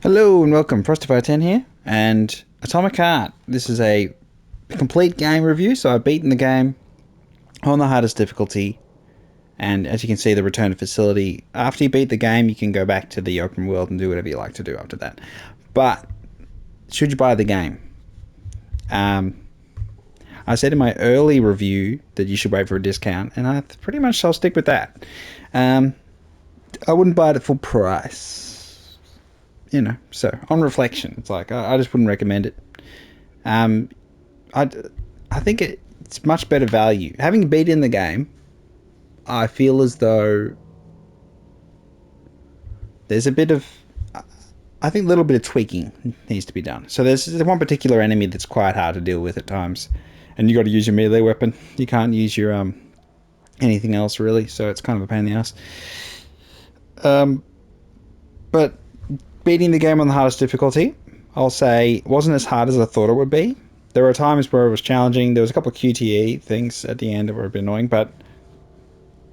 Hello and welcome, Frosty10 here, and Atomic Heart. This is a complete game review, so I've beaten the game on the hardest difficulty, and as you can see, the return to facility. After you beat the game, you can go back to the open world and do whatever you like to do after that. But, should you buy the game? I said in my early review that you should wait for a discount, and I pretty much shall stick with that. I wouldn't buy it at full price. So on reflection, it's like I just wouldn't recommend it. Um, I I think it's much better value. Having beaten the game, I feel as though there's a bit of, I think, a little bit of tweaking needs to be done. So there's one particular enemy that's quite hard to deal with at times, and you got to use your melee weapon. You can't use your anything else really. So it's kind of a pain in the ass. But beating the game on the hardest difficulty, I'll say, wasn't as hard as I thought it would be. There were times where it was challenging. There was a couple of QTE things at the end that were a bit annoying, but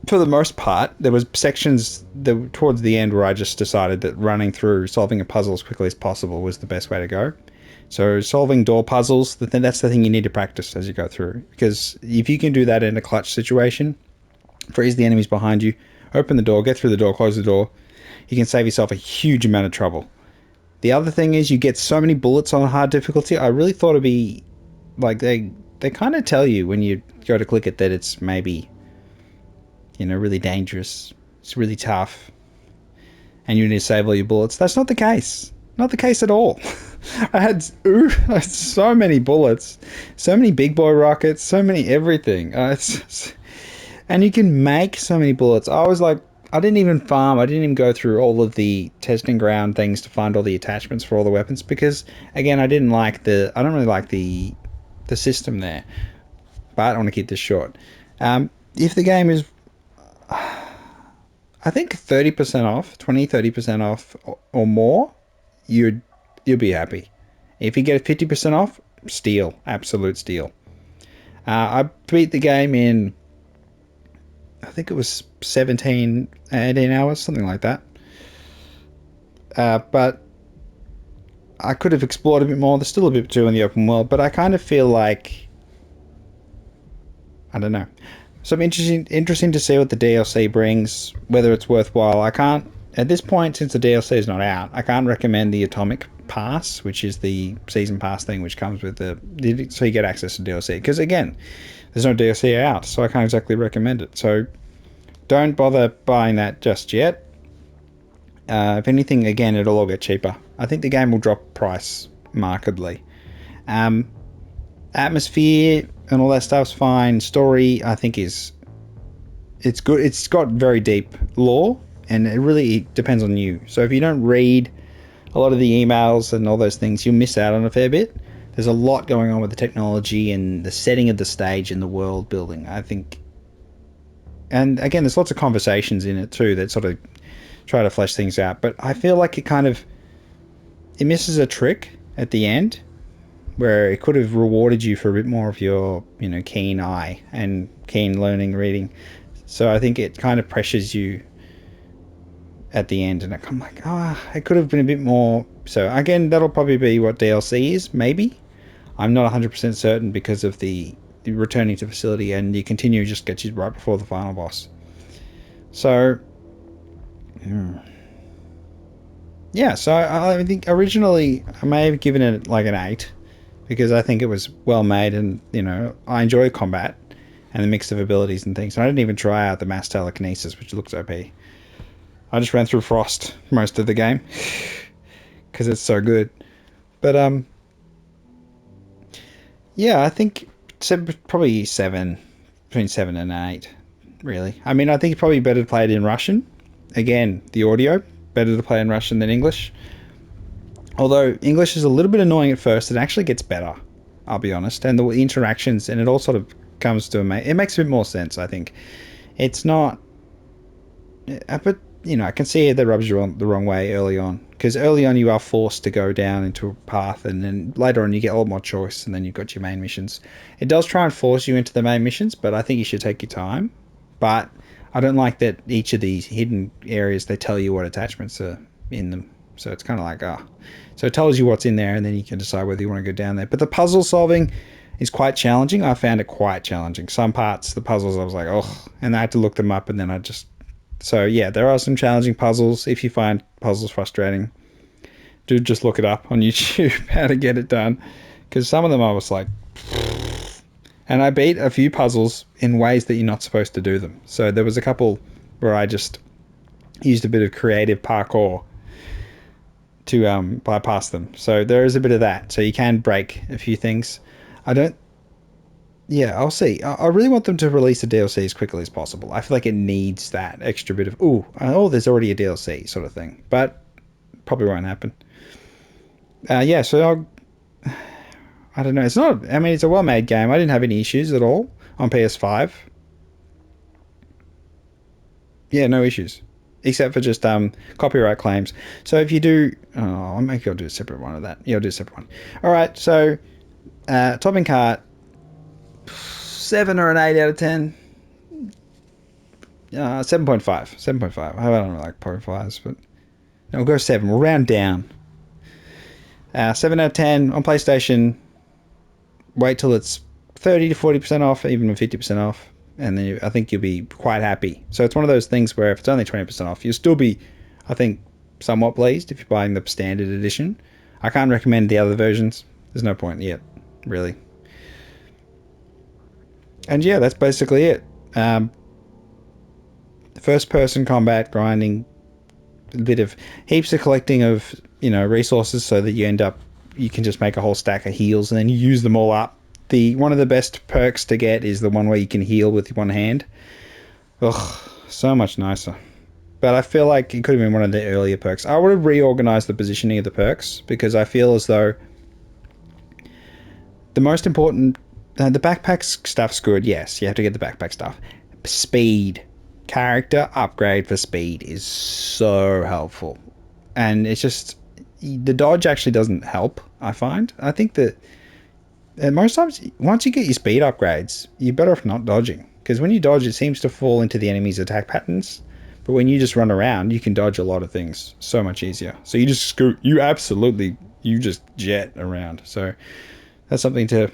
for the most part, there was sections towards the end where I just decided that running through, solving a puzzle as quickly as possible was the best way to go. So solving door puzzles, that's the thing you need to practice as you go through. Because if you can do that in a clutch situation, freeze the enemies behind you, open the door, get through the door, close the door, you can save yourself a huge amount of trouble. The other thing is you get so many bullets on hard difficulty. I really thought it'd be like they kind of tell you when you go to click it that it's maybe, really dangerous. It's really tough, and you need to save all your bullets. That's not the case. Not the case at all. I had so many bullets, so many big boy rockets, so many everything. And you can make so many bullets. I was like, I didn't even farm. I didn't even go through all of the testing ground things to find all the attachments for all the weapons because, again, I don't really like the system there. But I want to keep this short. If the game is, I think 30% off, 30% off or more, you'll be happy. If you get 50% off, steal, absolute steal. I beat the game in, I think it was 17, 18 hours, something like that. But I could have explored a bit more. There's still a bit to do in the open world, but I kind of feel like, I don't know. So interesting to see what the DLC brings, whether it's worthwhile. I can't, at this point, since the DLC is not out, I can't recommend the Atomic Pass, which is the season pass thing, which comes with so you get access to DLC. Because again, there's no DLC out, so I can't exactly recommend it. So don't bother buying that just yet. If anything, again, it'll all get cheaper. I think the game will drop price markedly. Atmosphere and all that stuff's fine. Story, I think, it's good. It's got very deep lore, and it really depends on you. So if you don't read a lot of the emails and all those things, you'll miss out on a fair bit. There's a lot going on with the technology and the setting of the stage and the world building, I think. And again, there's lots of conversations in it too that sort of try to flesh things out. But I feel like it misses a trick at the end where it could have rewarded you for a bit more of your, keen eye and keen learning, reading. So I think it kind of pressures you at the end, and I'm like, it could have been a bit more. So again, that'll probably be what DLC is, maybe. I'm not 100% certain because of the returning to facility, and you continue just gets you right before the final boss. So, yeah. So I think originally I may have given it like an 8 because I think it was well made, and I enjoy combat and the mix of abilities and things. And I didn't even try out the mass telekinesis, which looks OP. I just ran through Frost most of the game because it's so good. But yeah, I think probably 7, between 7 and 8, really. I mean, I think it's probably better to play it in Russian. Again, the audio, better to play in Russian than English. Although English is a little bit annoying at first, it actually gets better, I'll be honest. And the interactions, and it all sort of comes to it makes a bit more sense, I think. It's not, but I can see that rubs you the wrong way early on. Because early on you are forced to go down into a path, and then later on you get a lot more choice, and then you've got your main missions. It does try and force you into the main missions, but I think you should take your time. But I don't like that each of these hidden areas, they tell you what attachments are in them. So it's kind of like, so it tells you what's in there, and then you can decide whether you want to go down there. But the puzzle solving is quite challenging. I found it quite challenging. Some parts, the puzzles, I was like, oh, and I had to look them up, and then I just... So yeah, there are some challenging puzzles. If you find puzzles frustrating, do just look it up on YouTube, how to get it done. Because some of them I was like... And I beat a few puzzles in ways that you're not supposed to do them. So there was a couple where I just used a bit of creative parkour to bypass them. So there is a bit of that. So you can break a few things. I don't... Yeah, I'll see. I really want them to release the DLC as quickly as possible. I feel like it needs that extra bit of, there's already a DLC sort of thing. But probably won't happen. Yeah, so I don't know. It's not... I mean, it's a well-made game. I didn't have any issues at all on PS5. Yeah, no issues. Except for just copyright claims. So if you do... Oh, maybe I'll do a separate one of that. Yeah, I'll do a separate one. Alright, so... Topping cart... 7 or an 8 out of 10. 7.5. 7.5. I don't like 0.5s, but... No, we'll go 7. We'll round down. 7 out of 10 on PlayStation. Wait till it's 30 to 40% off, even 50% off, and then I think you'll be quite happy. So it's one of those things where if it's only 20% off, you'll still be, I think, somewhat pleased if you're buying the standard edition. I can't recommend the other versions. There's no point yet, really. And yeah, that's basically it. First-person combat, grinding, a bit of heaps of collecting of resources so that you can just make a whole stack of heals and then you use them all up. One of the best perks to get is the one where you can heal with one hand. Ugh, so much nicer. But I feel like it could have been one of the earlier perks. I would have reorganized the positioning of the perks because I feel as though the most important... the backpack stuff's good, yes. You have to get the backpack stuff. Speed. Character upgrade for speed is so helpful. And it's just... The dodge actually doesn't help, I find. I think that most times, once you get your speed upgrades, you're better off not dodging. Because when you dodge, it seems to fall into the enemy's attack patterns. But when you just run around, you can dodge a lot of things so much easier. So you just scoot. You just jet around. So that's something to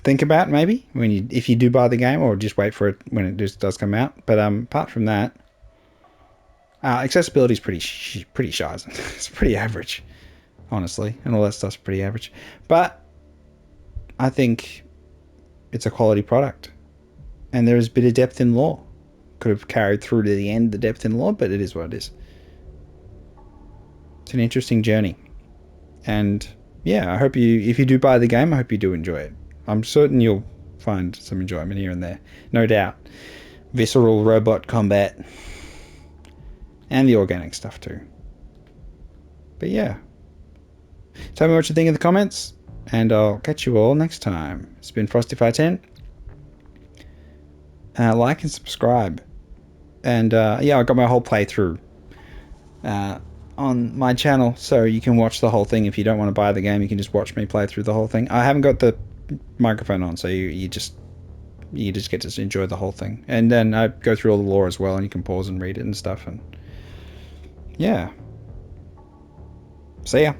think about, maybe, if you do buy the game, or just wait for it when it just does come out. But apart from that, accessibility is pretty shy. It's pretty average, honestly, and all that stuff's pretty average. But I think it's a quality product, and there is a bit of depth in lore. Could have carried through to the end, the depth in lore, but it is what it is. It's an interesting journey, and yeah, I hope if you do buy the game, I hope you do enjoy it. I'm certain you'll find some enjoyment here and there, no doubt. Visceral robot combat. And the organic stuff too. But yeah. Tell me what you think in the comments. And I'll catch you all next time. It's been Frosty510. Like and subscribe. And yeah, I got my whole playthrough on my channel. So you can watch the whole thing. If you don't want to buy the game, you can just watch me play through the whole thing. I haven't got the microphone on, so you just get to enjoy the whole thing. And then I go through all the lore as well, and you can pause and read it and stuff. And yeah. See ya.